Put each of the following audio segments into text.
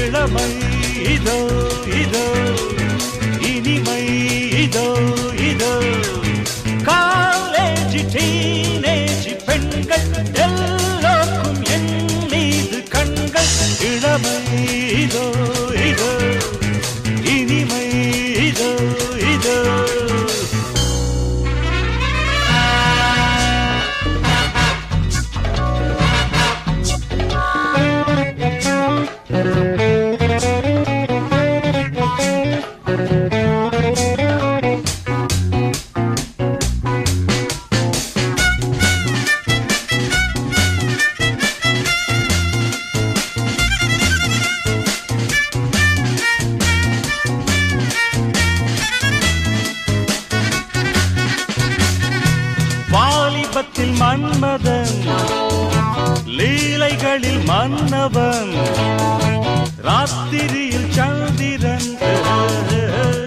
இளமை இதோ இதோ இனிமை இதோ இதோ காலேஜ் டீனேஜ் பெண்கள் எல்லோருக்கும் என் மீது கண்கள் இளமை இதோ இதோ இனிமை இதோ இதோ வாலிபத்தில் மன்மதன் லீலைகளில் மன்னவன் ராத்திரியில் சந்திரன்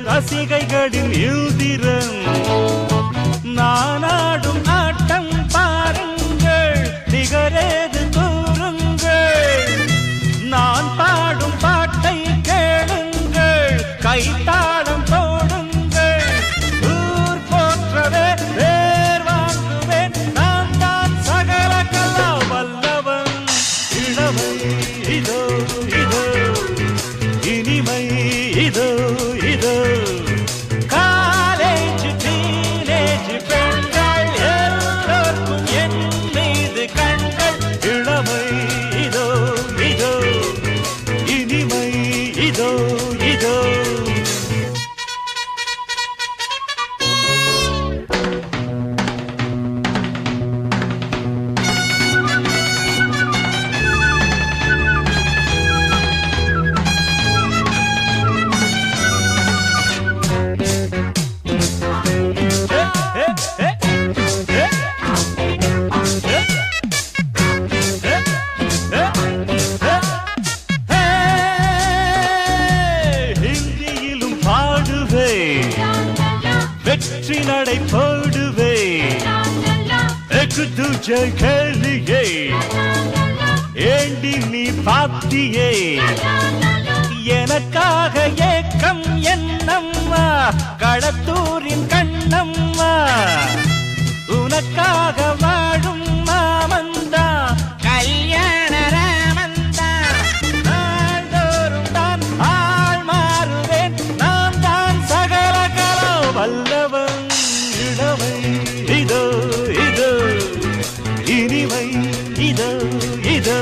ரசிகைகளின் இந்திரன் நானாடும் ஆட்டம் பாருங்கள் நிகரேது கூறுங்கள் நான் பாடும் பாட்டை கேளுங்கள் கைத்தாளம் போடுங்கள் ஊர் போற்றவே பேர் வாங்குவேன் நான் தான் சகல கலா வல்லவன் இளமை இதோ இதோ இனிமை இதோ இதோ காலேஜ் டீனேஜ் பெண்கள் எல்லோருக்கும் என் மீது கண்கள் இளமை இதோ இதோ இனிமை இதோ இதோ ஹிந்தியிலும் பாடுவே வெற்றி நடை போடுவே எக்கு துஜை கேளியே ஏண்டி நீ பாத்தியே எனக்காக ஏக்கம் என்னம்மா கடத்தூரின் கண்ணம்மா உனக்காக வாழும் மாமந்தா கல்யாண ராமந்தா நாள்தோறும் தான் ஆள் மாறுவேன் நான் தான் சகல கலா வல்லவன் இளமை இதோ இதோ இனிமை இதோ இதோ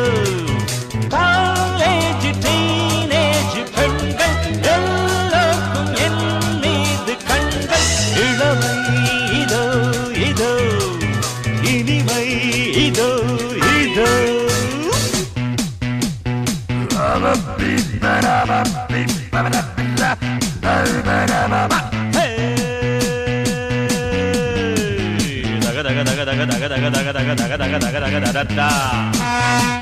காலேஜ் டீனேஜ் பெண்கள் எல்லோருக்கும் என் மீது கண்கள் இளமை இதோ இதோ இனிமை இதோ இதோ daga daga daga daga daga daga daga daga daga daga daga daga daga